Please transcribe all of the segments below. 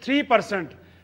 3%,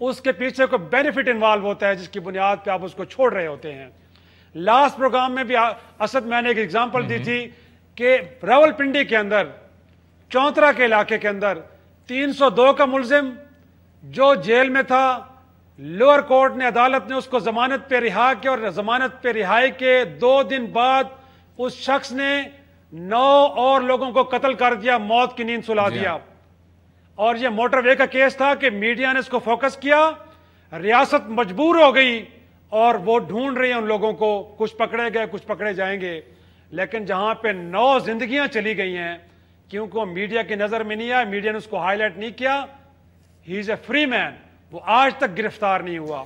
اس کے پیچھے کوئی بینیفٹ انوالو ہوتا ہے جس کی بنیاد پہ آپ اس کو چھوڑ رہے ہوتے ہیں. لاسٹ پروگرام میں بھی اسد میں نے ایک ایگزامپل دی تھی کہ راول پنڈی کے اندر چونترا کے علاقے کے اندر 302 کا ملزم جو جیل میں تھا، لوور کورٹ نے عدالت نے اس کو ضمانت پہ رہا کیا، اور ضمانت پہ رہائی کے 2 دن بعد اس شخص نے 9 اور لوگوں کو قتل کر دیا، موت کی نیند سلا دیا. اور یہ موٹر وے کا کیس تھا کہ میڈیا نے اس کو فوکس کیا، ریاست مجبور ہو گئی اور وہ ڈھونڈ رہی ہیں ان لوگوں کو، کچھ پکڑے گئے کچھ پکڑے جائیں گے. لیکن جہاں پہ 9 زندگیاں چلی گئی ہیں کیونکہ وہ میڈیا کی نظر میں نہیں آیا، میڈیا نے اس کو ہائی لائٹ نہیں کیا، ہی از اے فری مین، وہ آج تک گرفتار نہیں ہوا.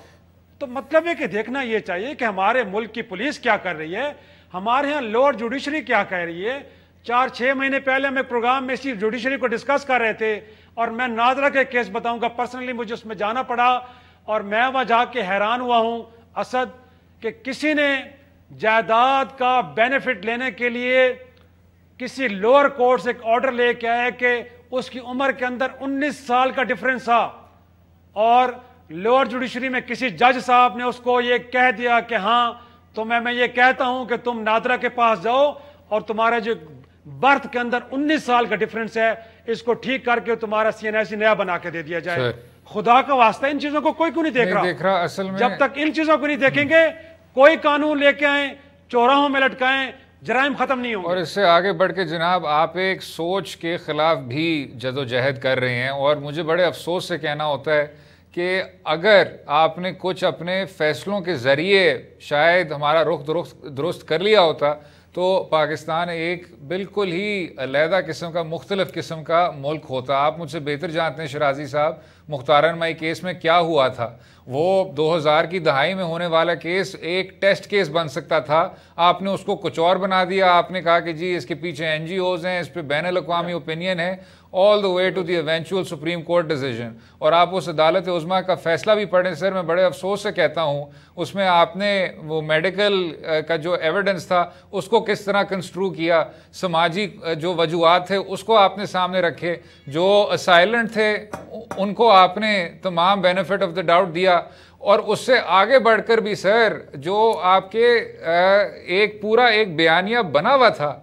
تو مطلب ہے کہ دیکھنا یہ چاہیے کہ ہمارے ملک کی پولیس کیا کر رہی ہے، ہمارے ہاں لوور جوڈیشری کیا کہہ رہی ہے. 4-6 مہینے پہلے ہم ایک پروگرام میں اسی جوڈیشری کو ڈسکس کر رہے تھے، اور میں نادرہ کے کیس بتاؤں گا، پرسنلی مجھے اس میں جانا پڑا اور میں وہاں جا کے حیران ہوا ہوں اسد کہ کسی نے جائیداد کا بینیفٹ لینے کے لیے کسی لوور کورٹ سے ایک آرڈر لے کے آئے کہ اس کی عمر کے اندر 19 سال کا ڈفرنس تھا، اور لوور جوڈیشری میں کسی جج صاحب نے اس کو یہ کہہ دیا کہ ہاں میں یہ کہتا ہوں کہ تم نادرہ کے پاس جاؤ اور تمہارا جو برتھ کے اندر 19 سال کا ڈفرنس ہے اس کو ٹھیک کر کے تمہارا CNIC نیا بنا کے دے دیا جائے. خدا کا واسطہ ان چیزوں کو کوئی کیوں نہیں دیکھ رہا؟ اصل میں جب تک ان چیزوں کو نہیں دیکھیں گے کوئی قانون لے کے آئیں، چوراہوں میں لٹکائیں، جرائم ختم نہیں ہوں گے. اور اس سے آگے بڑھ کے جناب آپ ایک سوچ کے خلاف بھی جدوجہد کر رہے ہیں، اور مجھے بڑے افسوس سے کہنا ہوتا ہے کہ اگر آپ نے کچھ اپنے فیصلوں کے ذریعے شاید ہمارا رخ درست کر لیا ہوتا تو پاکستان ایک بالکل ہی علیحدہ قسم کا، مختلف قسم کا ملک ہوتا. آپ مجھ سے بہتر جانتے ہیں شرازی صاحب، مختار انمائی کیس میں کیا ہوا تھا. وہ 2000 کی دہائی میں ہونے والا کیس ایک ٹیسٹ کیس بن سکتا تھا، آپ نے اس کو کچھ اور بنا دیا. آپ نے کہا کہ جی اس کے پیچھے NGOs ہیں، اس پہ بین الاقوامی اوپینین ہے، all the way to the eventual Supreme Court decision. اور آپ اس عدالت عظمیٰ کا فیصلہ بھی پڑھیں سر، میں بڑے افسوس سے کہتا ہوں اس میں آپ نے وہ میڈیکل کا جو ایویڈنس تھا اس کو کس طرح کنسٹرو کیا، سماجی جو وجوہات تھے اس کو آپ نے سامنے رکھے، جو اسائلنٹ تھے ان کو آپ نے تمام بینیفٹ آف دا ڈاؤٹ دیا. اور اس سے آگے بڑھ کر بھی سر جو آپ کے ایک پورا ایک بیانیہ بنا ہوا تھا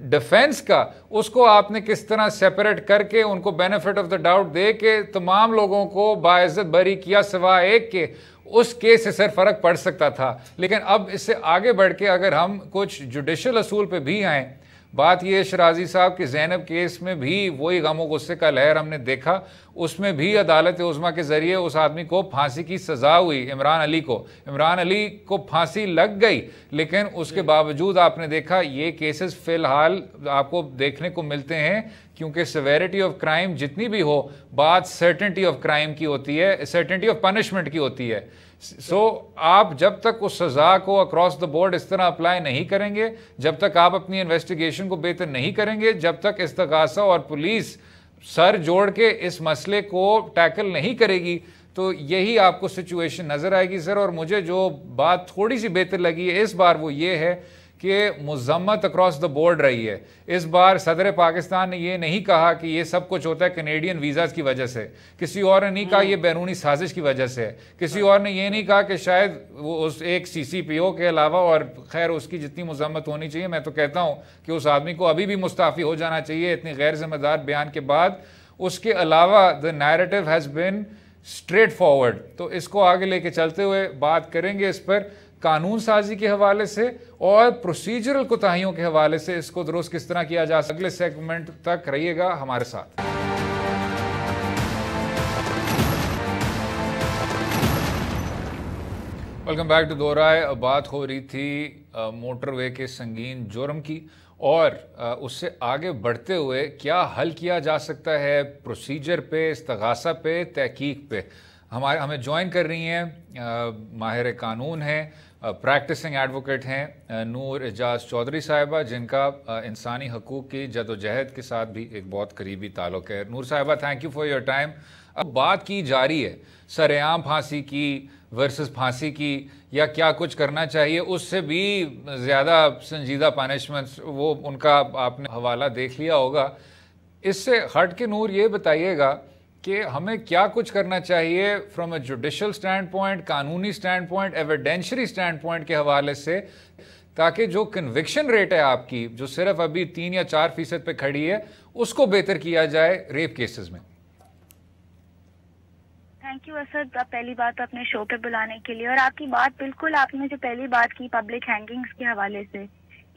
ڈیفینس کا، اس کو آپ نے کس طرح سیپریٹ کر کے ان کو بینیفٹ آف دا ڈاؤٹ دے کے تمام لوگوں کو باعزت بری کیا سوائے ایک کے. اس کیس سے سر فرق پڑ سکتا تھا. لیکن اب اس سے آگے بڑھ کے اگر ہم کچھ جوڈیشل اصول پہ بھی آئیں، بات یہ ہے شرازی صاحب کہ زینب کیس میں بھی وہی غم و غصے کا لہر ہم نے دیکھا، اس میں بھی عدالت عظمیٰ کے ذریعے اس آدمی کو پھانسی کی سزا ہوئی، عمران علی کو پھانسی لگ گئی. لیکن اس کے باوجود آپ نے دیکھا یہ کیسز فی الحال آپ کو دیکھنے کو ملتے ہیں، کیونکہ سیویرٹی آف کرائم جتنی بھی ہو، بات سرٹنٹی آف کرائم کی ہوتی ہے، سرٹنٹی آف پنشمنٹ کی ہوتی ہے. سو آپ جب تک اس سزا کو اکراس دا بورڈ اس طرح اپلائی نہیں کریں گے، جب تک آپ اپنی انویسٹیگیشن کو بہتر نہیں کریں گے، جب تک استغاثہ اور پولیس سر جوڑ کے اس مسئلے کو ٹیکل نہیں کرے گی، تو یہی آپ کو سچویشن نظر آئے گی سر. اور مجھے جو بات تھوڑی سی بہتر لگی ہے اس بار وہ یہ ہے کہ مذمت اکراس دا بورڈ رہی ہے. اس بار صدر پاکستان نے یہ نہیں کہا کہ یہ سب کچھ ہوتا ہے کینیڈین ویزاز کی وجہ سے، کسی اور نے نہیں کہا یہ بیرونی سازش کی وجہ سے، کسی اور نے یہ نہیں کہا کہ شاید وہ اس ایک CCPO کے علاوہ، اور خیر اس کی جتنی مذمت ہونی چاہیے میں تو کہتا ہوں کہ اس آدمی کو ابھی بھی مستعفی ہو جانا چاہیے اتنی غیر ذمہ دار بیان کے بعد. اس کے علاوہ the narrative has been straight forward. تو اس کو آگے لے کے چلتے ہوئے بات کریں گے اس پر قانون سازی کے حوالے سے اور پروسیجرل کوتاہیوں کے حوالے سے اس کو درست کس طرح کیا جا سکتا ہے. اگلے سیگمنٹ تک رہیے گا ہمارے ساتھ. ویلکم بیک ٹو دو رائے. بات ہو رہی تھی موٹر وے کے سنگین جرم کی اور اس سے آگے بڑھتے ہوئے کیا حل کیا جا سکتا ہے پروسیجر پہ، استغاثہ پہ، تحقیق پہ. ہمیں جوائن کر رہی ہیں ماہر قانون ہیں، پریکٹسنگ ایڈوکیٹ ہیں نور اعجاز چودھری صاحبہ، جن کا انسانی حقوق کی جدوجہد کے ساتھ بھی ایک بہت قریبی تعلق ہے. نور صاحبہ thank you for your time. اب بات کی جاری ہے سر عام پھانسی کی ورسز پھانسی کی، یا کیا کچھ کرنا چاہیے اس سے بھی زیادہ سنجیدہ پانشمنٹس، وہ ان کا آپ نے حوالہ دیکھ لیا ہوگا. اس سے ہٹ کے نور یہ بتائیے گا کہ ہمیں کیا کچھ کرنا چاہیے from a judicial stand point, قانونی سٹینڈ پوائنٹ، ایویڈینشری سٹینڈ پوائنٹ کے حوالے سے، تاکہ جو کنوکشن ریٹ ہے آپ کی جو صرف ابھی 3 یا 4% پہ کھڑی ہے اس کو بہتر کیا جائے ریپ کیسز میں؟ تھینک یو اسد، پہلی بات اپنے شو پہ بلانے کے لیے، اور آپ کی بات بالکل، آپ نے جو پہلی بات کی پبلک ہینگنگز کے حوالے سے،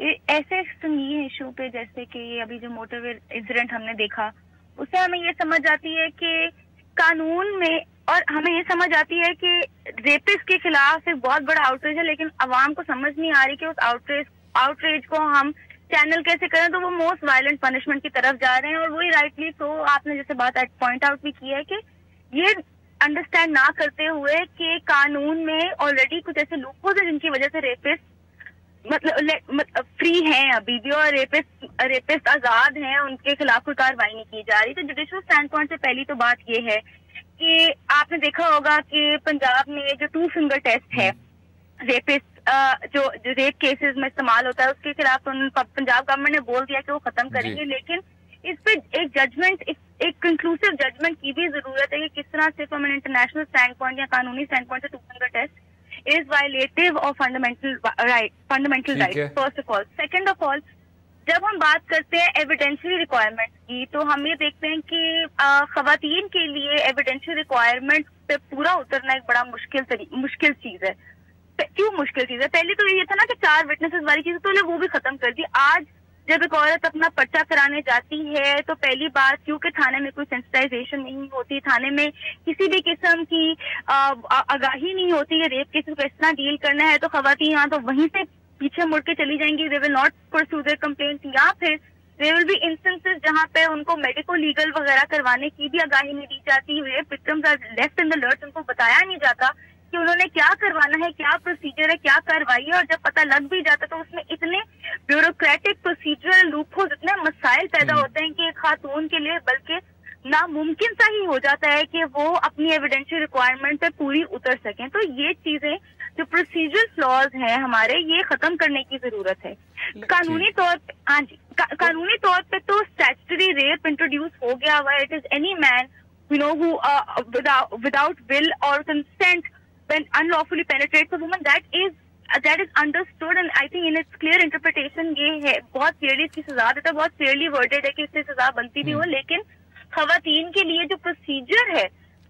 ایسے سنگین ایشو پہ جیسے کہ ابھی جو موٹر وے انسیڈنٹ ہم نے دیکھا، اس سے ہمیں یہ سمجھ آتی ہے کہ قانون میں، اور ہمیں یہ سمجھ آتی ہے کہ ریپس کے خلاف ایک بہت بڑا آؤٹریج ہے، لیکن عوام کو سمجھ نہیں آ رہی کہ اس آؤٹریج کو ہم چینل کیسے کریں، تو وہ موسٹ وائلنٹ پنشمنٹ کی طرف جا رہے ہیں۔ اور وہی رائٹلی تو آپ نے جیسے بات پوائنٹ آؤٹ بھی کی ہے کہ یہ انڈرسٹینڈ نہ کرتے ہوئے کہ قانون میں آلریڈی کچھ ایسے لوپ ہولز ہیں جن کی وجہ سے ریپسٹ مطلب فری ہیں ابھی بھی، اور ریپسٹ آزاد ہیں، ان کے خلاف کوئی کاروائی نہیں کی جا رہی۔ تو جوڈیشل اسٹینڈ پوائنٹ سے پہلی تو بات یہ ہے کہ آپ نے دیکھا ہوگا کہ پنجاب میں جو 2 فنگر ٹیسٹ ہے ریپسٹ جو ریپ کیسز میں استعمال ہوتا ہے، اس کے خلاف پنجاب گورنمنٹ نے بول دیا کہ وہ ختم کریں گے، لیکن اس پہ ایک ججمنٹ، ایک کنکلوسیو ججمنٹ کی بھی ضرورت ہے کہ کس طرح سے from an international stand point یا قانونی اسٹینڈ پوائنٹ سے 2 finger test is violative of fundamental rights, first of all. Second of all, جب ہم بات کرتے ہیں ایویڈینشری ریکوائرمنٹ کی، تو ہم یہ دیکھتے ہیں کہ خواتین کے لیے ایویڈینشری ریکوائرمنٹ پہ پورا اترنا ایک بڑا مشکل چیز ہے۔ کیوں مشکل چیز ہے؟ پہلے تو یہ تھا نا کہ 4 وٹنسز والی چیز تو وہ بھی ختم کر دی۔ آج جب ایک عورت اپنا پرچہ کرانے جاتی ہے تو پہلی بات، کیونکہ تھانے میں کوئی سینسٹائزیشن نہیں ہوتی، تھانے میں کسی بھی قسم کی آگاہی نہیں ہوتی ہے ریپ کیسز کو اس طرح ڈیل کرنا ہے، تو خواتین یہاں تو وہیں سے پیچھے مڑ کے چلی جائیں گی، they will not pursue their complaint, یا پھر دے ول بی انسٹنسز جہاں پہ ان کو میڈیکو لیگل وغیرہ کروانے کی بھی آگاہی نہیں دی جاتی، rape victims are left in the lurch, ان کو بتایا نہیں جاتا کہ انہوں نے کیا کروانا ہے، کیا پروسیجر ہے، کیا کاروائی ہے، اور جب پتہ لگ بھی جاتا تو اس میں اتنے بیوروکریٹک پروسیجرل لوپ ہولز، اتنے مسائل پیدا ہوتے ہیں کہ خاتون کے لیے بلکہ ناممکن سا ہی ہو جاتا ہے کہ وہ اپنی ایویڈینشیل ریکوائرمنٹ پہ پوری اتر سکیں۔ تو یہ چیزیں جو پروسیجرل فلاز ہیں ہمارے، یہ ختم کرنے کی ضرورت ہے۔ قانونی طور پہ قانونی طور پہ تو اسٹیچوٹری ریپ انٹروڈیوس ہو گیا ہوا ہے، it is any man who without will or consent when unlawfully penetrates a woman, that is understood, and I think in its clear interpretation یہ ہے بہت کلیئرلی اس کی سزا دیتا ہے، بہت کلیئرلی ورڈڈ ہے کہ اس سے سزا بنتی بھی ہو، لیکن خواتین کے لیے جو پروسیجر ہے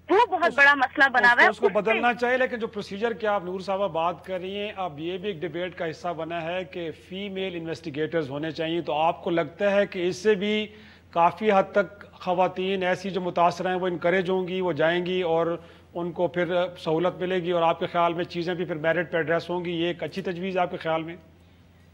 وہ بہت بڑا مسئلہ بنا ہوا ہے، اس کو بدلنا چاہیے۔ لیکن جو پروسیجر کی آپ نور صاحبہ بات کر رہی ہیں، اب یہ بھی ایک ڈیبیٹ کا حصہ بنا ہے کہ فیمیل انویسٹیگیٹرز ہونے چاہیے، تو آپ کو لگتا ہے کہ اس سے بھی کافی حد تک خواتین ایسی جو متاثر ہیں وہ انکریج ہوں گی، وہ جائیں گی اور ان کو پھر سہولت ملے گی، اور آپ کے خیال میں چیزیں بھی پھر میرٹ پہ ایڈریس ہوں گی؟ یہ ایک اچھی تجویز آپ کے خیال میں؟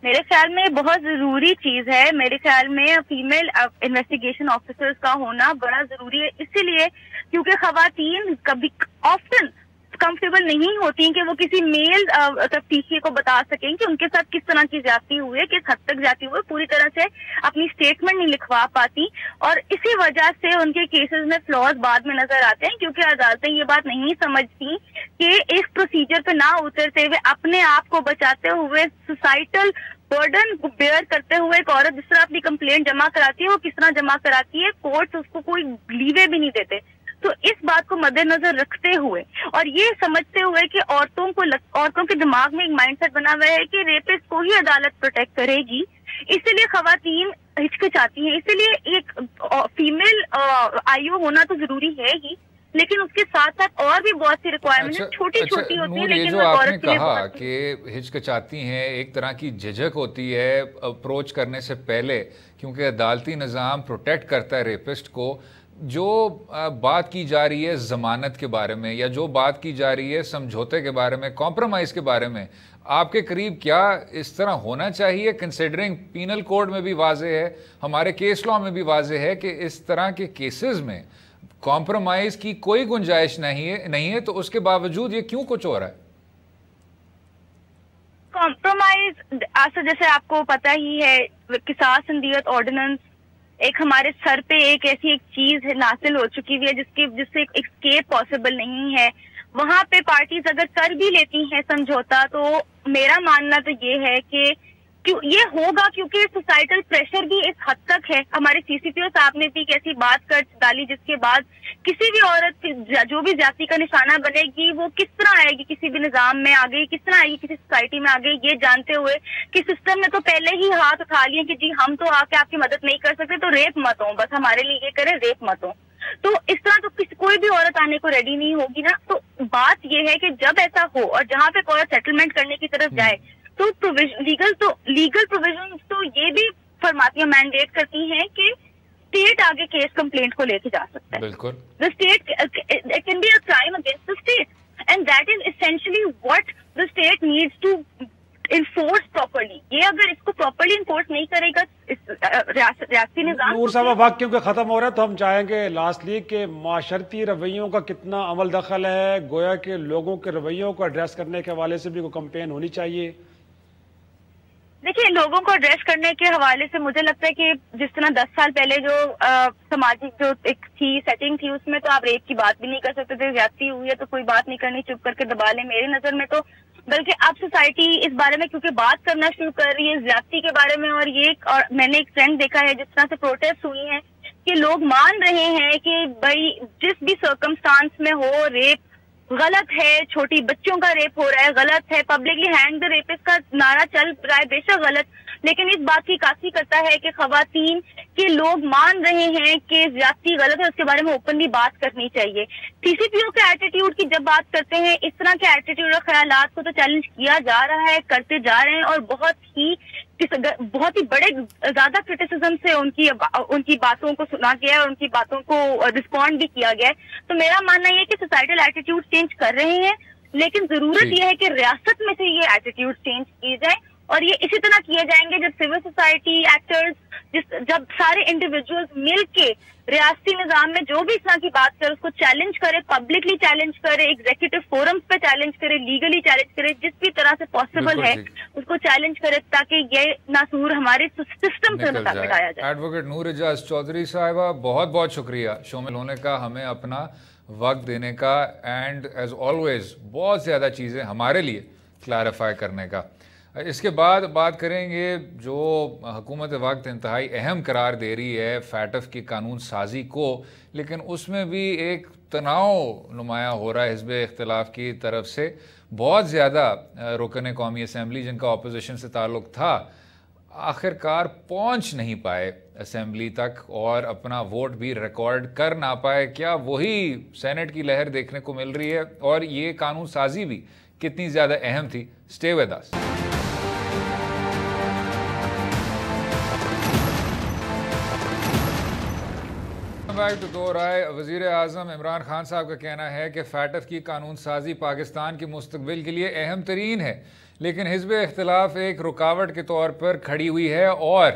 میرے خیال میں بہت ضروری چیز ہے۔ میرے خیال میں فیمیل انویسٹیگیشن آفیسرز کا ہونا بڑا ضروری ہے، اسی لیے کیونکہ خواتین کبھی آفٹن کمفرٹیبل نہیں ہوتی کہ وہ کسی میل تفتیشی کو بتا سکیں کہ ان کے ساتھ کس طرح کی زیادتی ہوئی ہے، کس حد تک زیادتی ہوئی، پوری طرح سے اپنی اسٹیٹمنٹ نہیں لکھوا پاتی، اور اسی وجہ سے ان کے کیسز میں فلاز بعد میں نظر آتے ہیں، کیونکہ عدالتیں یہ بات نہیں سمجھتی کہ اس پروسیجر پہ نہ اترتے ہوئے اپنے آپ کو بچاتے ہوئے سوسائٹل برڈن کو بیئر کرتے ہوئے ایک عورت جس طرح اپنی کمپلینٹ جمع کراتی ہے وہ کس طرح جمع کراتی ہے، کورٹس اس کو کوئی لیوے بھی نہیں دیتے۔ تو اس بات کو مد نظر رکھتے ہوئے اور یہ سمجھتے ہوئے کہ عورتوں کے دماغ میں ایک مائنڈ سیٹ بنا ہوا ہے کہ ریپسٹ کو ہی عدالت پروٹیکٹ کرے گی، اسی لیے خواتین ہچکچاتی ہیں، اسی لیے ایک فیمیل آئیو ہونا تو ضروری ہے ہی، لیکن اس کے ساتھ ساتھ اور بھی بہت سی ریکوائرمنٹ چھوٹی چھوٹی ہوتی ہیں، لیکن جو آپ نے کہا کہ ہچکچاتی ہیں، ایک طرح کی جھجک ہوتی ہے اپروچ کرنے سے پہلے، کیونکہ عدالتی نظام پروٹیکٹ کرتا ہے ریپسٹ کو۔ جو بات کی جا رہی ہے ضمانت کے بارے میں، یا جو بات کی جا رہی ہے سمجھوتے کے بارے میں، کمپرومائز کے بارے میں، آپ کے قریب کیا اس طرح ہونا چاہیے؟ کنسیڈرنگ پینل کوڈ میں بھی واضح ہے، ہمارے کیس لا میں بھی واضح ہے کہ اس طرح کے کیسز میں کمپرومائز کی کوئی گنجائش نہیں ہے، تو اس کے باوجود یہ کیوں کچھ ہو رہا ہے؟ کمپرومائز جیسے آپ کو پتہ ہی ہے، قصاص سندیت آرڈیننس ایک ہمارے سر پہ ایک ایسی ایک چیز ہے نازل ہو چکی ہوئی ہے جس سے اسکیپ پاسبل نہیں ہے۔ وہاں پہ پارٹیز اگر کر بھی لیتی ہیں سمجھوتا، تو میرا ماننا تو یہ ہے کہ یہ ہوگا کیونکہ سوسائٹل پریشر بھی اس حد تک ہے. ہمارے سی سی پی او صاحب نے بھی ایک ایسی بات کر ڈالی جس کے بعد کسی بھی عورت جو بھی جاتی کا نشانہ بنے گی وہ کس طرح آئے گی کسی بھی نظام میں آگے, کس طرح آئے گی کسی سوسائٹی میں آگے, یہ جانتے ہوئے کہ سسٹم نے تو پہلے ہی ہاتھ اٹھا لیے کہ جی ہم تو آ کے آپ کی مدد نہیں کر سکتے, تو ریپ مت ہوں, بس ہمارے لیے یہ کرے, ریپ مت ہوں. تو اس طرح تو کوئی بھی عورت آنے کو ریڈی نہیں ہوگی نا. تو بات یہ ہے کہ جب ایسا ہو اور جہاں پہ عورت سیٹلمنٹ کرنے کی طرف جائے تو لیگل پروویژن تو یہ بھی فرماتی ہیں, مینڈیٹ کرتی ہیں کہ اسٹیٹ آگے کیس کمپلینٹ کو لے کے جا سکتا ہے. بالکل. The state can be a crime against the state and that is essentially what the state needs to enforce properly. یہ اگر اس کو پراپرلی انفورس نہیں کرے گا ریاستی نظام. نور صاحب وقت کیونکہ ختم ہو رہا ہے تو ہم چاہیں گے لاسٹلی کہ معاشرتی رویوں کا کتنا عمل دخل ہے, گویا کہ لوگوں کے رویوں کو ایڈریس کرنے کے حوالے سے بھی کوئی کمپین ہونی چاہیے. دیکھیے لوگوں کو ایڈریس کرنے کے حوالے سے مجھے لگتا ہے کہ جس طرح 10 سال پہلے جو سماجی جو ایک سیٹنگ تھی اس میں تو آپ ریپ کی بات بھی نہیں کر سکتے تھے, زیادتی ہوئی ہے تو کوئی بات نہیں کرنی, چپ کر کے دبا لیں. میری نظر میں تو بلکہ اب سوسائٹی اس بارے میں کیونکہ بات کرنا شروع کر رہی ہے زیادتی کے بارے میں, اور میں نے ایک ٹرینڈ دیکھا ہے جس طرح سے پروٹیسٹ ہوئی ہیں کہ لوگ مان رہے ہیں کہ بھائی جس بھی سرکمسٹانس میں ہو ریپ غلط ہے, چھوٹی بچوں کا ریپ ہو رہا ہے غلط ہے, پبلکلی ہینگ دا ریپسٹ کا نعرہ چل رہا ہے بے شک غلط, لیکن اس بات کی عکاسی کرتا ہے کہ خواتین کے لوگ مان رہے ہیں کہ زیادتی غلط ہے, اس کے بارے میں اوپنلی بات کرنی چاہیے. ٹی سی پی او کے ایٹیٹیوڈ کی جب بات کرتے ہیں اس طرح کے ایٹیٹیوڈ اور خیالات کو تو چیلنج کیا جا رہا ہے, کرتے جا رہے ہیں, اور بہت ہی بڑے زیادہ کرٹیسزم سے ان کی باتوں کو سنا گیا ہے اور ان کی باتوں کو رسپونڈ بھی کیا گیا ہے. تو میرا ماننا یہ کہ سوسائٹل ایٹیٹیوڈ چینج کر رہے ہیں, لیکن ضرورت یہ ہے کہ ریاست میں سے یہ ایٹیٹیوڈ چینج کیے جائیں, اور یہ اسی طرح کیے جائیں گے جب سول سوسائٹی ایکٹرز جب سارے انڈیویجولز مل کے ریاستی نظام میں جو بھی اس طرح کی بات کرے اس کو چیلنج کرے, پبلکلی چیلنج کرے, ایگزیکٹو فورمز پہ چیلنج کرے, لیگلی چیلنج کرے, جس بھی طرح سے پاسبل ہے اس کو چیلنج کرے تاکہ یہ ناسور ہمارے سسٹم سے مطابق آیا جائے. ایڈوکیٹ نور اعجاز چودھری صاحبہ بہت بہت شکریہ شامل ہونے کا, ہمیں اپنا وقت دینے کا, اینڈ ایز آلویز بہت زیادہ چیزیں ہمارے لیے کلیریفائی کرنے کا. اس کے بعد بات کریں گے جو حکومت وقت انتہائی اہم قرار دے رہی ہے فیٹف کی قانون سازی کو, لیکن اس میں بھی ایک تناؤ نمایاں ہو رہا ہے حزب اختلاف کی طرف سے. بہت زیادہ رکن قومی اسمبلی جن کا اپوزیشن سے تعلق تھا آخر کار پہنچ نہیں پائے اسمبلی تک اور اپنا ووٹ بھی ریکارڈ کر نہ پائے. کیا وہی سینٹ کی لہر دیکھنے کو مل رہی ہے, اور یہ قانون سازی بھی کتنی زیادہ اہم تھی؟ Stay with us. دو رائے. وزیر اعظم عمران خان صاحب کا کہنا ہے کہ فیٹف کی قانون سازی پاکستان کے مستقبل کے لیے اہم ترین ہے, لیکن حزب اختلاف ایک رکاوٹ کے طور پر کھڑی ہوئی ہے, اور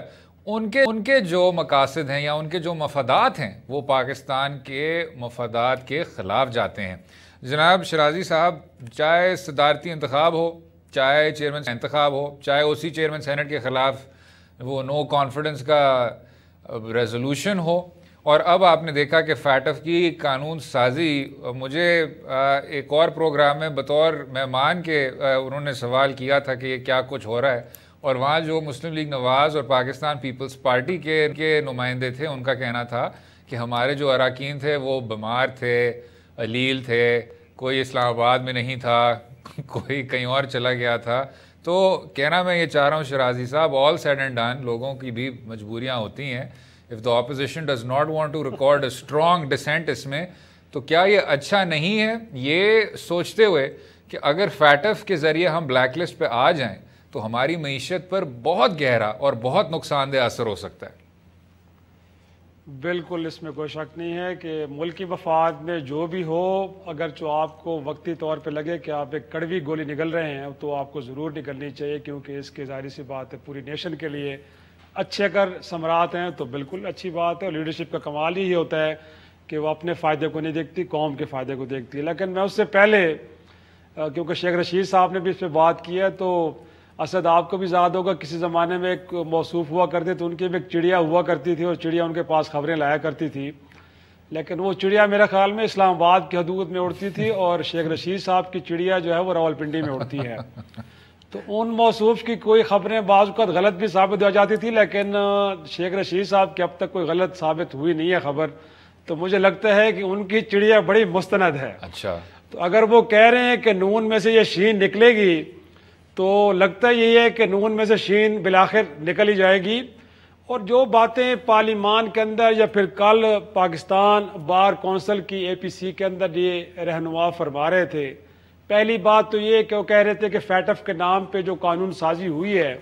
ان کے جو مقاصد ہیں یا ان کے جو مفادات ہیں وہ پاکستان کے مفادات کے خلاف جاتے ہیں. جناب شرازی صاحب, چاہے صدارتی انتخاب ہو, چاہے چیئرمین انتخاب ہو, چاہے او سی چیئرمین سینٹ کے خلاف وہ نو کانفیڈنس کا ریزولوشن ہو, اور اب آپ نے دیکھا کہ فیٹف کی قانون سازی, مجھے ایک اور پروگرام میں بطور مہمان کے انہوں نے سوال کیا تھا کہ یہ کیا کچھ ہو رہا ہے, اور وہاں جو مسلم لیگ نواز اور پاکستان پیپلز پارٹی کے نمائندے تھے ان کا کہنا تھا کہ ہمارے جو اراکین تھے وہ بیمار تھے, علیل تھے, کوئی اسلام آباد میں نہیں تھا, کوئی کہیں اور چلا گیا تھا. تو کہنا میں یہ چاہ رہا ہوں شرازی صاحب, آل سیڈ اینڈ ڈن, لوگوں کی بھی مجبوریاں ہوتی ہیں. If the opposition does not want to record a strong dissent اس میں, تو کیا یہ اچھا نہیں ہے, یہ سوچتے ہوئے کہ اگر فیٹف کے ذریعے ہم بلیک لسٹ پہ آ جائیں تو ہماری معیشت پر بہت گہرا اور بہت نقصان دہ اثر ہو سکتا ہے. بالکل, اس میں کوئی شک نہیں ہے کہ ملکی مفاد میں جو بھی ہو, اگر جو آپ کو وقتی طور پہ لگے کہ آپ ایک کڑوی گولی نگل رہے ہیں تو آپ کو ضرور نگلنی چاہیے, کیونکہ اس کی ظاہری سی بات ہے پوری نیشن کے لیے اچھے اگر ثمرات ہیں تو بالکل اچھی بات ہے. اور لیڈرشپ کا کمال ہی ہوتا ہے کہ وہ اپنے فائدے کو نہیں دیکھتی, قوم کے فائدے کو دیکھتی ہے. لیکن میں اس سے پہلے, کیونکہ شیخ رشید صاحب نے بھی اس پہ بات کی ہے, تو اسد آپ کو بھی یاد ہوگا کسی زمانے میں ایک موصوف ہوا کرتے تو ان کی بھی ایک چڑیا ہوا کرتی تھی, اور چڑیا ان کے پاس خبریں لایا کرتی تھی, لیکن وہ چڑیا میرے خیال میں اسلام آباد کی حدود میں اڑتی تھی, اور شیخ رشید صاحب کی چڑیا جو ہے وہ راولپنڈی میں اڑتی ہے. تو ان موصوف کی کوئی خبریں بعض اوقات غلط بھی ثابت ہو جاتی تھی، لیکن شیخ رشید صاحب کی اب تک کوئی غلط ثابت ہوئی نہیں ہے خبر. تو مجھے لگتا ہے کہ ان کی چڑیا بڑی مستند ہے. اچھا، تو اگر وہ کہہ رہے ہیں کہ نون میں سے یہ شین نکلے گی تو لگتا یہی ہے کہ نون میں سے شین بالآخر نکل ہی جائے گی. اور جو باتیں پارلیمان کے اندر یا پھر کل پاکستان بار کونسل کی اے پی سی کے اندر یہ رہنما فرما رہے تھے، پہلی بات تو یہ کہ وہ کہہ رہے تھے کہ فیٹف کے نام پہ جو قانون سازی ہوئی ہے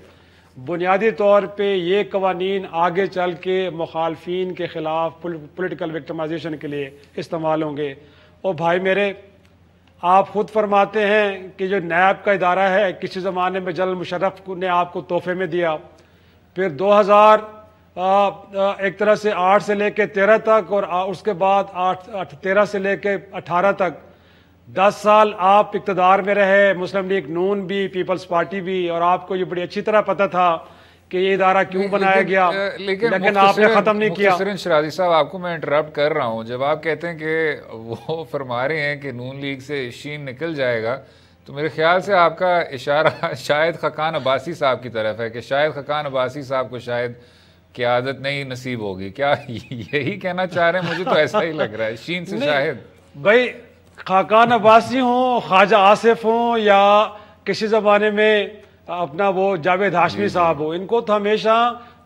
بنیادی طور پہ یہ قوانین آگے چل کے مخالفین کے خلاف پولیٹیکل وکٹمائزیشن کے لیے استعمال ہوں گے. اور بھائی میرے، آپ خود فرماتے ہیں کہ جو نیب کا ادارہ ہے کسی زمانے میں جنرل مشرف نے آپ کو تحفے میں دیا، پھر 2000 ایک طرح سے 8 سے لے کے 13 تک، اور اس کے بعد 13 سے لے کے 18 تک 10 سال آپ اقتدار میں رہے، مسلم لیگ نون بھی، پیپلز پارٹی بھی، اور آپ کو یہ بڑی اچھی طرح پتہ تھا کہ یہ ادارہ کیوں بنایا گیا، لیکن آپ نے ختم نہیں کیا. مختصراً شرازی صاحب، آپ کو میں انٹرپٹ کر رہا ہوں. جب آپ کہتے ہیں کہ وہ فرما رہے ہیں کہ نون لیگ سے شین نکل جائے گا، تو میرے خیال سے آپ کا اشارہ شاید خاقان عباسی صاحب کی طرف ہے کہ شاید خاقان عباسی صاحب کو شاید قیادت نہیں نصیب ہوگی. کیا یہی کہنا چاہ رہے ہیں؟ مجھے تو ایسا ہی لگ رہا ہے. شین سے شاید بھائی خاقان عباسی ہوں، خواجہ آصف ہوں، یا کسی زمانے میں اپنا وہ جاوید ہاشمی صاحب ہو، ان کو تو ہمیشہ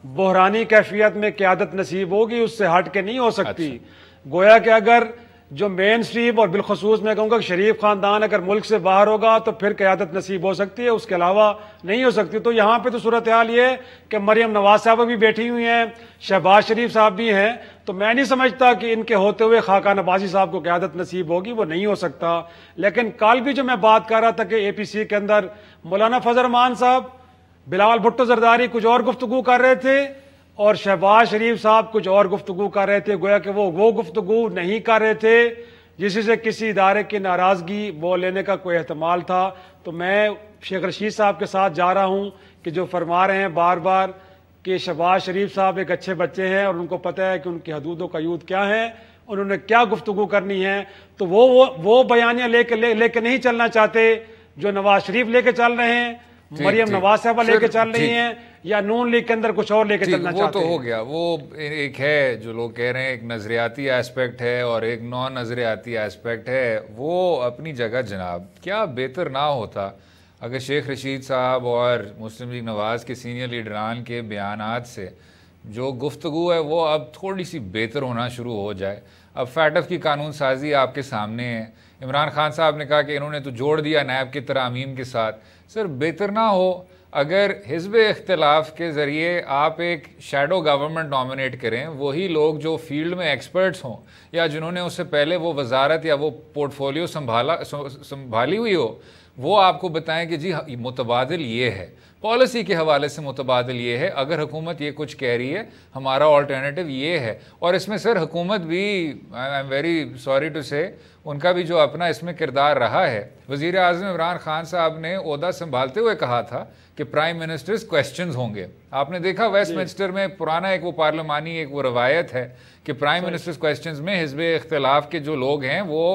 بحرانی کیفیت میں قیادت نصیب ہوگی، اس سے ہٹ کے نہیں ہو سکتی. گویا کہ اگر جو مین اسٹریم اور بالخصوص میں کہوں گا کہ شریف خاندان اگر ملک سے باہر ہوگا تو پھر قیادت نصیب ہو سکتی ہے، اس کے علاوہ نہیں ہو سکتی. تو یہاں پہ تو صورتحال یہ ہے کہ مریم نواز صاحبہ بھی بیٹھی ہوئی ہیں، شہباز شریف صاحب بھی ہیں، تو میں نہیں سمجھتا کہ ان کے ہوتے ہوئے خاقان عباسی صاحب کو قیادت نصیب ہوگی، وہ نہیں ہو سکتا. لیکن کل بھی جو میں بات کر رہا تھا کہ اے پی سی کے اندر مولانا فضل الرحمان صاحب، بلاول بھٹو زرداری کچھ اور گفتگو کر رہے تھے اور شہباز شریف صاحب کچھ اور گفتگو کر رہے تھے. گویا کہ وہ گفتگو نہیں کر رہے تھے جس سے کسی ادارے کی ناراضگی وہ لینے کا کوئی احتمال تھا. تو میں شیخ رشید صاحب کے ساتھ جا رہا ہوں کہ جو فرما رہے ہیں بار بار کہ شہباز شریف صاحب ایک اچھے بچے ہیں اور ان کو پتہ ہے کہ ان کی حدود و قیود کیا ہیں، انہوں نے کیا گفتگو کرنی ہے. تو وہ بیانیاں لے کے نہیں چلنا چاہتے جو نواز شریف لے کے چل رہے ہیں، مریم نواز صاحبہ لے کے چل رہی ہیں، یا نون لیگ کے اندر کچھ اور لے کے چلنا چاہتے ہیں. وہ تو ہو گیا. وہ ایک ہے جو لوگ کہہ رہے ہیں ایک نظریاتی ایسپیکٹ ہے اور ایک نان نظریاتی ایسپیکٹ ہے. وہ اپنی جگہ جناب. کیا بہتر نہ ہوتا اگر شیخ رشید صاحب اور مسلم لیگ نواز کے سینئر لیڈران کے بیانات سے جو گفتگو ہے وہ اب تھوڑی سی بہتر ہونا شروع ہو جائے. اب فیٹف کی قانون سازی آپ کے سامنے ہے. عمران خان صاحب نے کہا کہ انہوں نے تو جوڑ دیا نیب کی ترامیم کے ساتھ. سر بہتر نہ ہو اگر حزب اختلاف کے ذریعے آپ ایک شیڈو گورنمنٹ نامنیٹ کریں، وہی لوگ جو فیلڈ میں ایکسپرٹس ہوں یا جنہوں نے اس سے پہلے وہ وزارت یا وہ پورٹ فولیو سنبھالی ہوئی ہو، وہ آپ کو بتائیں کہ جی متبادل یہ ہے، پالیسی کے حوالے سے متبادل یہ ہے، اگر حکومت یہ کچھ کہہ رہی ہے ہمارا آلٹرنیٹو یہ ہے. اور اس میں سر حکومت بھی I am very sorry to سے ان کا بھی جو اپنا اس میں کردار رہا ہے. وزیر اعظم عمران خان صاحب نے عہدہ سنبھالتے ہوئے کہا تھا کہ پرائم منسٹرز کویسچنز ہوں گے. آپ نے دیکھا ویسٹ منسٹر میں پرانا ایک وہ پارلیمانی ایک وہ روایت ہے کہ پرائم منسٹرز کویسچنز میں حزب اختلاف کے جو لوگ ہیں وہ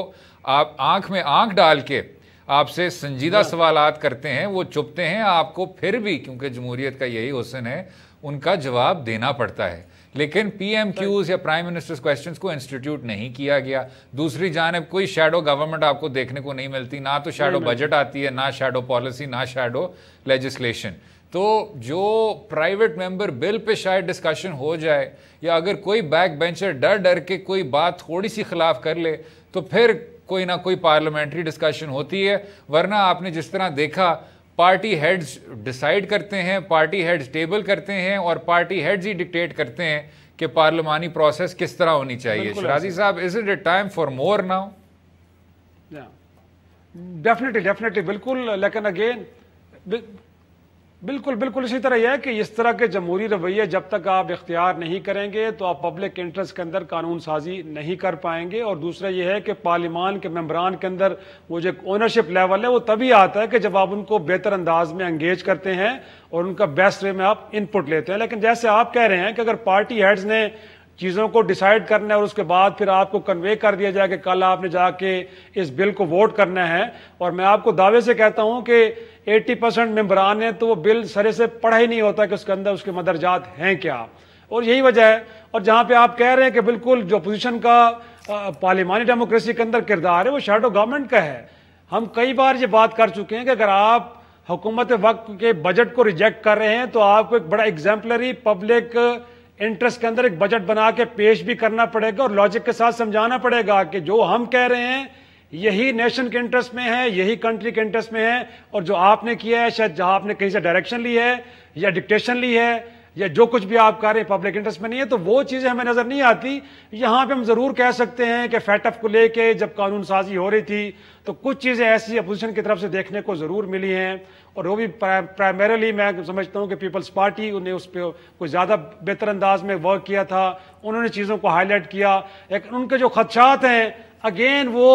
آپ آنکھ میں آنکھ ڈال کے آپ سے سنجیدہ سوالات کرتے ہیں، وہ چپتے ہیں، آپ کو پھر بھی کیونکہ جمہوریت کا یہی حسن ہے ان کا جواب دینا پڑتا ہے. لیکن پی ایم کیوز یا پرائم منسٹرز کویسچنز کو انسٹیٹیوٹ نہیں کیا گیا. دوسری جانب کوئی شیڈو گورنمنٹ آپ کو دیکھنے کو نہیں ملتی، نہ تو شیڈو بجٹ آتی ہے، نہ شیڈو پالیسی، نہ شیڈو لیجسلیشن. تو جو پرائیویٹ ممبر بل پہ شاید ڈسکشن ہو جائے یا اگر کوئی بیک بینچر ڈر کے کوئی بات تھوڑی سی خلاف کر لے تو پھر کوئی نہ کوئی پارلیمنٹری ڈسکشن ہوتی ہے. ورنہ آپ نے جس طرح دیکھا پارٹی ہیڈز ڈیسائیڈ کرتے ہیں، پارٹی ہیڈز ٹیبل کرتے ہیں اور پارٹی ہیڈز ہی ڈکٹیٹ کرتے ہیں کہ پارلیمانی پروسیس کس طرح ہونی چاہیے. شرازی صاحب، is it a time for more now? Definitely بالکل. لیکن اگین بالکل اسی طرح یہ ہے کہ اس طرح کے جمہوری رویے جب تک آپ اختیار نہیں کریں گے تو آپ پبلک انٹرسٹ کے اندر قانون سازی نہیں کر پائیں گے. اور دوسرا یہ ہے کہ پارلیمان کے ممبران کے اندر وہ جو اونرشپ لیول ہے وہ تبھی آتا ہے کہ جب آپ ان کو بہتر انداز میں انگیج کرتے ہیں اور ان کا بیسٹ وے میں آپ ان پٹ لیتے ہیں. لیکن جیسے آپ کہہ رہے ہیں کہ اگر پارٹی ہیڈز نے چیزوں کو ڈیسائیڈ کرنا ہے اور اس کے بعد پھر آپ کو کنوے کر دیا جائے کہ کل آپ نے جا کے اس بل کو ووٹ کرنا ہے. اور میں آپ کو دعوے سے کہتا ہوں کہ 80% ممبران ہیں تو وہ بل سرے سے پڑھا ہی نہیں ہوتا کہ اس کے اندر اس کے مدرجات ہیں کیا. اور یہی وجہ ہے. اور جہاں پہ آپ کہہ رہے ہیں کہ بالکل جو اپوزیشن کا پارلیمانی ڈیموکریسی کے اندر کردار ہے وہ شیڈو گورنمنٹ کا ہے. ہم کئی بار یہ بات کر چکے ہیں کہ اگر آپ حکومت وقت کے بجٹ کو ریجیکٹ کر رہے ہیں تو آپ کو ایک بڑا ایگزامپلری پبلک انٹرسٹ کے اندر ایک بجٹ بنا کے پیش بھی کرنا پڑے گا اور لاجک کے ساتھ سمجھانا پڑے گا کہ جو ہم کہہ رہے ہیں یہی نیشن کے انٹرسٹ میں ہے, یہی کنٹری کے انٹرسٹ میں ہے, اور جو آپ نے کیا ہے شاید جہاں آپ نے کہیں سے ڈائریکشن لی ہے یا ڈکٹیشن لی ہے یا جو کچھ بھی آپ کر رہے ہیں پبلک انٹرسٹ میں نہیں ہے, تو وہ چیزیں ہمیں نظر نہیں آتی. یہاں پہ ہم ضرور کہہ سکتے ہیں کہ فیٹف کو لے کے جب قانون سازی ہو رہی تھی تو کچھ چیزیں ایسی اپوزیشن کی طرف سے دیکھنے کو ضرور ملی ہیں, اور وہ بھی پرائمریلی میں سمجھتا ہوں کہ پیپلز پارٹی انہیں اس پہ کوئی زیادہ بہتر انداز میں ورک کیا تھا, انہوں نے چیزوں کو ہائی لائٹ کیا. لیکن ان کے جو خدشات ہیں اگین وہ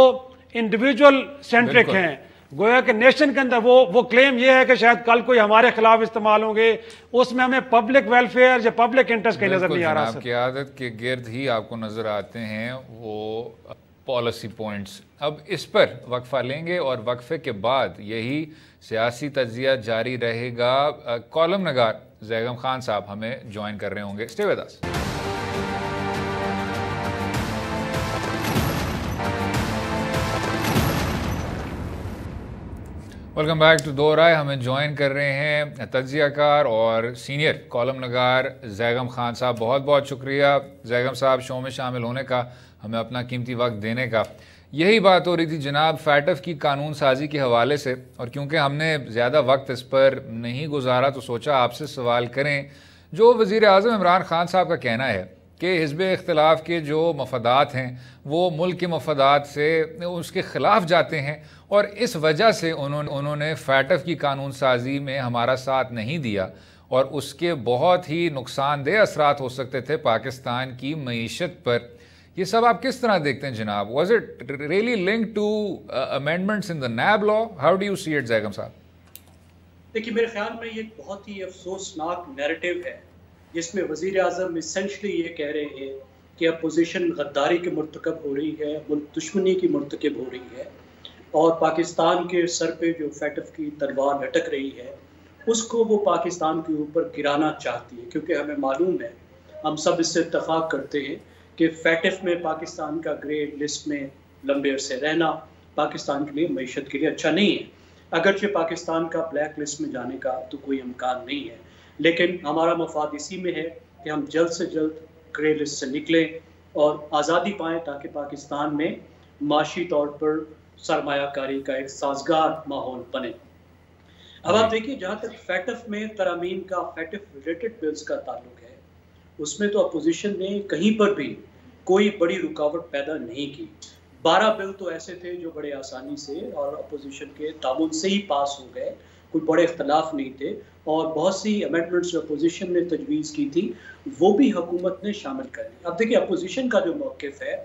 انڈیویجول سینٹرک ہیں, گویا کہ نیشن کے اندر وہ کلیم یہ ہے کہ شاید کل کوئی ہمارے خلاف استعمال ہوں گے, اس میں ہمیں پبلک ویلفیئر یا پبلک انٹرسٹ کی نظر نہیں آ رہا. قیادت کے گرد ہی آپ کو نظر آتے ہیں وہ پالیسی پوائنٹس. اب اس پر وقفہ لیں گے اور وقفے کے بعد یہی سیاسی تجزیہ جاری رہے گا. کالم نگار زیغم خان صاحب ہمیں جوائن کر رہے ہوں گے. Stay with us. Welcome back to دو رائے. ہمیں جوائن کر رہے ہیں تجزیہ کار اور سینئر کالم نگار زیغم خان صاحب. بہت بہت شکریہ زیغم صاحب شو میں شامل ہونے کا, ہمیں اپنا قیمتی وقت دینے کا. یہی بات ہو رہی تھی جناب فیٹف کی قانون سازی کے حوالے سے, اور کیونکہ ہم نے زیادہ وقت اس پر نہیں گزارا تو سوچا آپ سے سوال کریں. جو وزیر اعظم عمران خان صاحب کا کہنا ہے کہ حزب اختلاف کے جو مفادات ہیں وہ ملک کے مفادات سے اس کے خلاف جاتے ہیں, اور اس وجہ سے انہوں نے فیٹف کی قانون سازی میں ہمارا ساتھ نہیں دیا, اور اس کے بہت ہی نقصان دہ اثرات ہو سکتے تھے پاکستان کی معیشت پر. یہ سب آپ کس طرح دیکھتے ہیں جناب؟ Was it really link to amendments in the NAB law? How do you see it Zaigham صاحب؟ دیکھیے میرے خیال میں یہ بہت ہی افسوسناک نیریٹو ہے جس میں وزیر اعظم اسینشلی یہ کہہ رہے ہیں کہ اپوزیشن غداری کے مرتکب ہو رہی ہے, ملک دشمنی کی مرتکب ہو رہی ہے, اور پاکستان کے سر پہ جو فیٹف کی تلوار لٹک رہی ہے اس کو وہ پاکستان کے اوپر گرانا چاہتی ہے. کیونکہ ہمیں معلوم ہے, ہم سب اس سے اتفاق کرتے ہیں کہ فیٹف میں پاکستان کا گرے لسٹ میں لمبے عرصے رہنا پاکستان کے لیے معیشت کے لیے اچھا نہیں ہے. اگرچہ پاکستان کا بلیک لسٹ میں جانے کا تو کوئی امکان نہیں ہے, لیکن ہمارا مفاد اسی میں ہے کہ ہم جلد سے جلد گرے لسٹ سے نکلیں اور آزادی پائیں تاکہ پاکستان میں معاشی طور پر سرمایہ کاری کا ایک سازگار ماحول بنے. اب آپ دیکھیے جہاں تک فیٹف میں ترامیم کا فیٹف ریلیٹڈ بلز کا تعلق ہے اس میں تو اپوزیشن نے کہیں پر بھی کوئی بڑی رکاوٹ پیدا نہیں کی. 12 بل تو ایسے تھے جو بڑے آسانی سے اور اپوزیشن کے تعاون سے ہی پاس ہو گئے, کوئی بڑے اختلاف نہیں تھے, اور بہت سی امینڈمنٹس جو اپوزیشن نے تجویز کی تھی وہ بھی حکومت نے شامل کر لی. اب دیکھیں اپوزیشن کا جو موقف ہے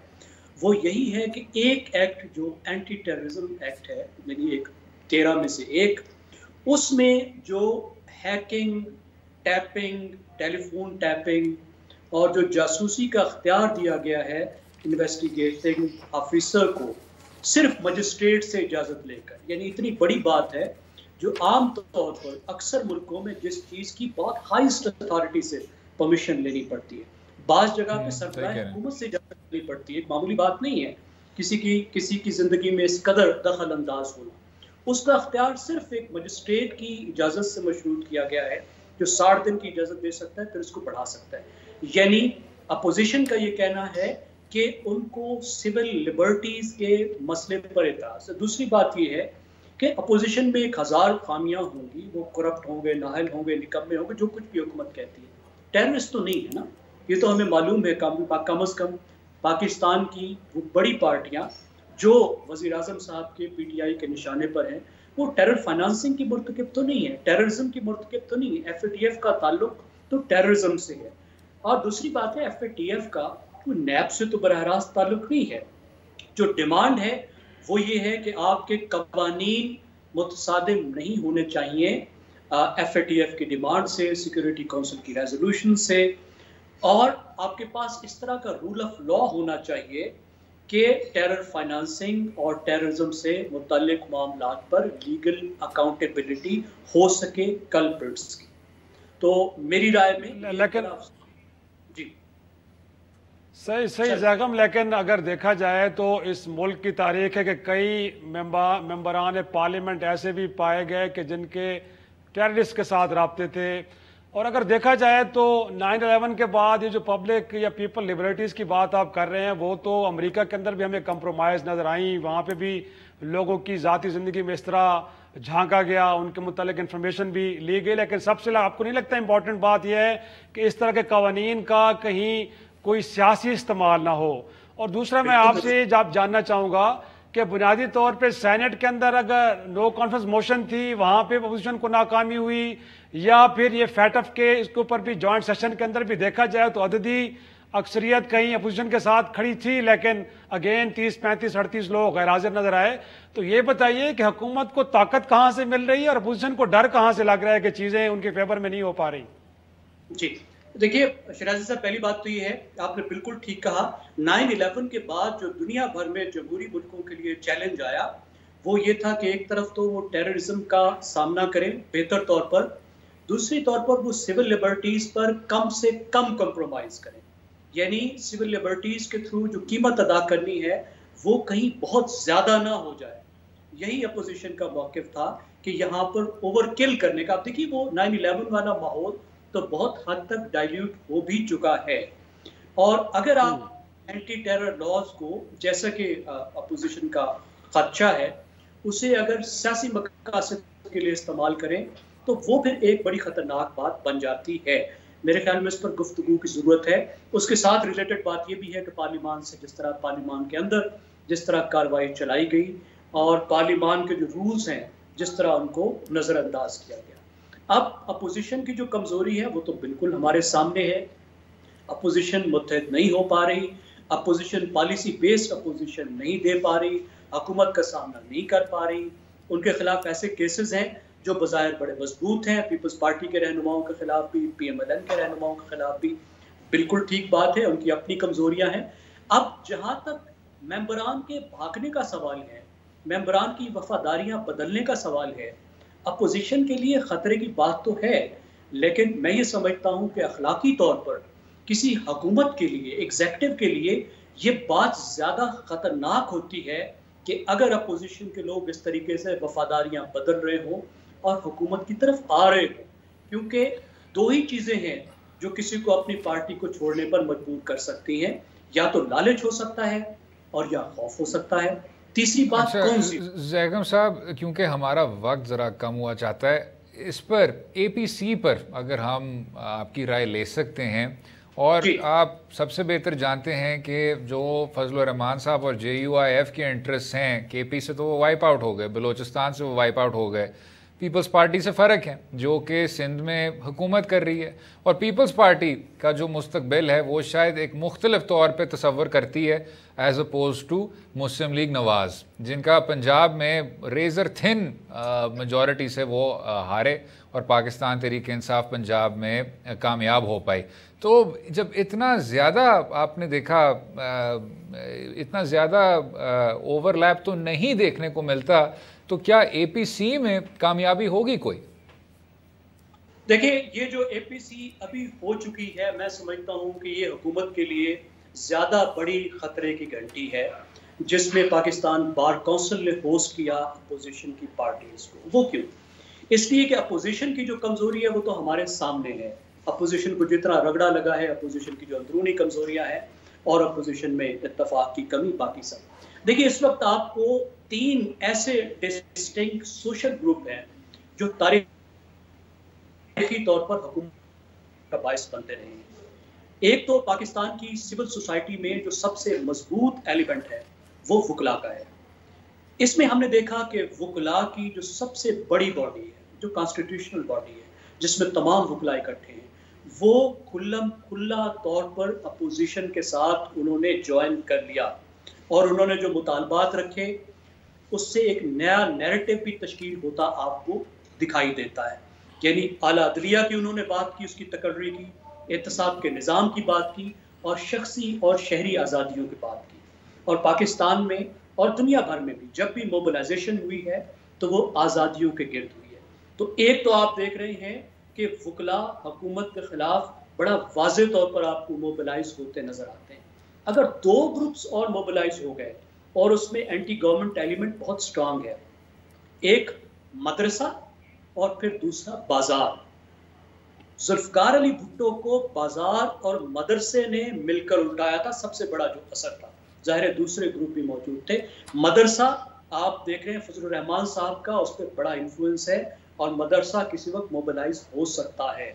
وہ یہی ہے کہ ایک ایکٹ جو اینٹی ٹیررزم ایکٹ ہے, یعنی ایک 13 میں سے ایک, اس میں جو ہیکنگ, ٹیپنگ, ٹیلی فون ٹیپنگ اور جو جاسوسی کا اختیار دیا گیا ہے انویسٹیگیٹنگ آفیسر کو صرف مجسٹریٹ سے اجازت لے کر, یعنی اتنی بڑی بات ہے جو عام طور پر اکثر ملکوں میں جس چیز کی بہت ہائیسٹ اتھارٹی سے پرمیشن لینی پڑتی ہے, بعض جگہ پہ سرکاری حکومت سے اجازت لینی پڑتی ہے. ایک معمولی بات نہیں ہے کسی کی زندگی میں اس قدر دخل انداز ہونا. اس کا اختیار صرف ایک مجسٹریٹ کی اجازت سے مشروط کیا گیا ہے جو 60 دن کی اجازت دے سکتا ہے, پھر اس کو بڑھا سکتا ہے. یعنی اپوزیشن کا یہ کہنا ہے کہ ان کو سول لبرٹیز کے مسئلے پر اعتراض ہے. دوسری بات یہ ہے کہ اپوزیشن میں 1000 خامیاں ہوں گی, وہ کرپٹ ہوں گے, نااہل ہوں گے, نکمے ہوں گے, جو کچھ بھی حکومت کہتی ہے. ٹیررسٹ تو نہیں ہے نا, یہ تو ہمیں معلوم ہے. کم از کم پاکستان کی وہ بڑی پارٹیاں جو وزیر اعظم صاحب کے پی ٹی آئی کے نشانے پر ہیں وہ ٹیرر فائنانسنگ کی مرتکب تو نہیں ہے, ٹیررزم کی مرتکب تو نہیں ہے. ایف اے ٹی ایف کا تعلق تو ٹیررزم سے ہے. اور دوسری بات ہے ایف اے ٹی ایف کا کوئی نیب سے تو براہ راست تعلق نہیں ہے. جو ڈیمانڈ ہے وہ یہ ہے کہ آپ کے قوانین متصادم نہیں ہونے چاہیے ایف اے ٹی ایف کی ڈیمانڈ سے, سیکورٹی کونسل کی ریزولوشن سے. اور آپ کے پاس اس طرح کا رول آف لا ہونا چاہیے کہ ٹیرر فائنانسنگ اور ٹیررزم سے متعلق معاملات پر لیگل اکاؤنٹیبلٹی ہو سکے کلپرٹس کی. تو میری رائے میں لیکن جی صحیح زیغم، لیکن اگر دیکھا جائے تو اس ملک کی تاریخ ہے کہ کئی ممبران پارلیمنٹ ایسے بھی پائے گئے کہ جن کے ٹیررسٹ کے ساتھ رابطے تھے. اور اگر دیکھا جائے تو 9/11 کے بعد یہ جو پبلک یا پیپل لبرٹیز کی بات آپ کر رہے ہیں، وہ تو امریکہ کے اندر بھی ہمیں کمپرومائز نظر آئیں. وہاں پہ بھی لوگوں کی ذاتی زندگی میں اس طرح جھانکا گیا، ان کے متعلق انفارمیشن بھی لی گئی. لیکن سب سے آپ کو نہیں لگتا امپورٹنٹ بات یہ ہے کہ اس طرح کے قوانین کا کہیں کوئی سیاسی استعمال نہ ہو؟ اور دوسرا میں آپ سے جاننا چاہوں گا کہ بنیادی طور پہ سینٹ کے اندر اگر نو کانفیڈنس موشن تھی، وہاں پہ اپوزیشن کو ناکامی ہوئی، یا پھر یہ فیٹف کے اس کے اوپر بھی جوائنٹ سیشن کے اندر بھی دیکھا جائے تو عددی اکثریت کہیں اپوزیشن کے ساتھ کھڑی تھی، لیکن اگین 30 35 38 لوگ غیر حاضر نظر آئے. تو یہ بتائیے کہ حکومت کو طاقت کہاں سے مل رہی ہے اور اپوزیشن کو ڈر کہاں سے لگ رہا ہے کہ چیزیں ان کے فیور میں نہیں ہو پا رہی؟ جی دیکھیے شیرازی صاحب، پہلی بات تو یہ ہے، آپ نے بالکل ٹھیک کہا. 9/11 کے بعد جو دنیا بھر میں جمہوری ملکوں کے لیے چیلنج آیا وہ یہ تھا کہ ایک طرف تو وہ ٹیررزم کا سامنا کریں بہتر طور پر، دوسری طور پر وہ سول لبرٹیز پر کم سے کم کمپرومائز کریں. یعنی سول لبرٹیز کے تھرو جو قیمت ادا کرنی ہے وہ کہیں بہت زیادہ نہ ہو جائے. یہی اپوزیشن کا موقف تھا کہ یہاں پر اوور کل کرنے کا. آپ دیکھیے وہ 9/11 والا ماحول تو بہت حد تک ڈائلیوٹ ہو بھی چکا ہے. اور اگر آپ اینٹی ٹیرر لاز کو، جیسا کہ اپوزیشن کا خدشہ ہے، اسے اگر سیاسی مقاصد کے لیے استعمال کریں تو وہ پھر ایک بڑی خطرناک بات بن جاتی ہے. میرے خیال میں اس پر گفتگو کی ضرورت ہے. اس کے ساتھ ریلیٹڈ بات یہ بھی ہے کہ پارلیمان سے جس طرح پارلیمان کے اندر جس طرح کارروائی چلائی گئی اور پارلیمان کے جو رولز ہیں جس طرح ان کو نظر انداز کیا گیا. اب اپوزیشن کی جو کمزوری ہے وہ تو بالکل ہمارے سامنے ہے. اپوزیشن متحد نہیں ہو پا رہی، اپوزیشن پالیسی بیسڈ اپوزیشن نہیں دے پا رہی، حکومت کا سامنا نہیں کر پا رہی. ان کے خلاف ایسے کیسز ہیں جو بظاہر بڑے مضبوط ہیں، پیپلز پارٹی کے رہنماؤں کے خلاف بھی، PMLN کے رہنماؤں کے خلاف بھی. بالکل ٹھیک بات ہے، ان کی اپنی کمزوریاں ہیں. اب جہاں تک ممبران کے بھاگنے کا سوال ہے، ممبران کی وفاداریاں بدلنے کا سوال ہے، اپوزیشن کے لیے خطرے کی بات تو ہے، لیکن میں یہ سمجھتا ہوں کہ اخلاقی طور پر کسی حکومت کے لیے، ایگزیکٹو کے لیے یہ بات زیادہ خطرناک ہوتی ہے کہ اگر اپوزیشن کے لوگ اس طریقے سے وفاداریاں بدل رہے ہوں اور حکومت کی طرف آ رہے ہوں. کیونکہ دو ہی چیزیں ہیں جو کسی کو اپنی پارٹی کو چھوڑنے پر مجبور کر سکتی ہیں، یا تو لالچ ہو سکتا ہے اور یا خوف ہو سکتا ہے. تیسری بات کون سی؟ زیغم صاحب، کیونکہ ہمارا وقت ذرا کم ہوا چاہتا ہے، اس پر APC پر اگر ہم آپ کی رائے لے سکتے ہیں. اور آپ سب سے بہتر جانتے ہیں کہ جو فضل الرحمان صاحب اور JUIF کے انٹرسٹ ہیں، KP سے تو وہ وائپ آؤٹ ہو گئے، بلوچستان سے وہ وائپ آؤٹ ہو گئے. پیپلز پارٹی سے فرق ہے جو کہ سندھ میں حکومت کر رہی ہے، اور پیپلز پارٹی کا جو مستقبل ہے وہ شاید ایک مختلف طور پہ تصور کرتی ہے as opposed to Muslim League Nawaz, جن کا پنجاب میں ریزر تھن میجورٹی سے وہ ہارے اور پاکستان تحریک انصاف پنجاب میں کامیاب ہو پائی. تو جب اتنا زیادہ آپ نے دیکھا، اتنا زیادہ اوور لیپ تو نہیں دیکھنے کو ملتا، تو کیا APC میں کامیابی ہوگی کوئی؟ دیکھیں، یہ جو APC ابھی ہو چکی ہے، میں سمجھتا ہوں کہ یہ حکومت کے لیے زیادہ بڑی خطرے کی گھنٹی ہے، جس میں پاکستان بار کونسل نے ہوسٹ کیا اپوزیشن کی پارٹیز کو. وہ کیوں؟ اس لیے کہ اپوزیشن کی جو کمزوری ہے وہ تو ہمارے سامنے ہے. اپوزیشن کو جتنا رگڑا لگا ہے، اپوزیشن کی جو اندرونی کمزوریاں ہیں اور اپوزیشن میں اتفاق کی کمی، باقی سب. دیکھیے، اس وقت آپ کو 3 ایسے ڈسٹنکٹ سوشل گروپ ہیں جو تاریخی طور پر حکومت کا باعث بنتے رہے ہیں. ایک تو پاکستان کی سول سوسائٹی میں جو سب سے مضبوط ایلیمنٹ ہے وہ وکلا کا ہے. اس میں ہم نے دیکھا کہ وکلا کی جو سب سے بڑی باڈی ہے، جو کانسٹیٹیوشنل باڈی ہے، جس میں تمام وکلا اکٹھے ہیں، وہ کھلا طور پر اپوزیشن کے ساتھ انہوں نے جوائن کر لیا، اور انہوں نے جو مطالبات رکھے اس سے ایک نیا نیریٹو بھی تشکیل ہوتا آپ کو دکھائی دیتا ہے. یعنی اعلیٰ عدلیہ کی انہوں نے بات کی، اس کی تقرری کی، احتساب کے نظام کی بات کی اور شخصی اور شہری آزادیوں کی بات کی. اور پاکستان میں اور دنیا بھر میں بھی جب بھی موبلائزیشن ہوئی ہے تو وہ آزادیوں کے گرد ہوئی ہے. تو ایک تو آپ دیکھ رہے ہیں کہ وکلاء حکومت کے خلاف بڑا واضح طور پر آپ کو موبلائز ہوتے نظر آتے ہیں. اگر دو گروپس اور موبلائز ہو گئے اور اس میں اینٹی گورنمنٹ ایلیمنٹ بہت سٹرانگ ہے, ایک مدرسہ اور پھر دوسرا بازار. ذوالفقار علی بھٹو کو بازار اور مدرسے نے مل کر الٹایا تھا, سب سے بڑا جو اثر تھا. ظاہر دوسرے گروپ بھی موجود تھے. مدرسہ آپ دیکھ رہے ہیں فضل الرحمان صاحب کا اس پہ بڑا انفلوئنس ہے اور مدرسہ کسی وقت موبلائز ہو سکتا ہے.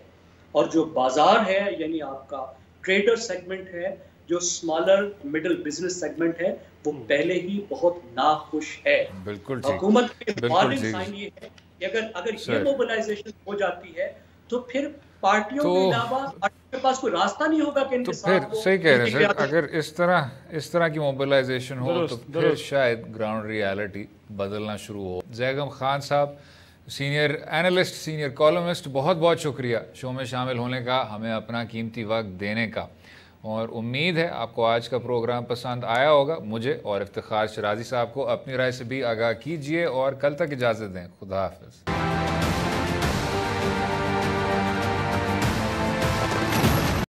اور جو بازار ہے یعنی آپ کا ٹریڈر سیگمنٹ ہے, جو اسمالر مڈل بزنس سیگمنٹ ہے, وہ پہلے ہی بہت ناخوش ہے. بالکل حکومت کے وارننگ سائن یہ ہے کہ اگر یہ موبلائزیشن ہو جاتی ہے تو پھر پارٹیوں کے علاوہ کے پاس کوئی راستہ نہیں ہوگا کہ ان کے ساتھ. پھر صحیح کہہ رہے ہیں سر, اگر اس طرح کی موبلائزیشن ہو تو پھر شاید گراؤنڈ ریالٹی بدلنا شروع ہو. زیغم خان صاحب, سینئر اینالسٹ, سینئر کالمسٹ, بہت بہت شکریہ شو میں شامل ہونے کا, ہمیں اپنا قیمتی وقت دینے کا. اور امید ہے آپ کو آج کا پروگرام پسند آیا ہوگا. مجھے اور افتخار شرازی صاحب کو اپنی رائے سے بھی آگاہ کیجیے اور کل تک اجازت دیں. خدا حافظ.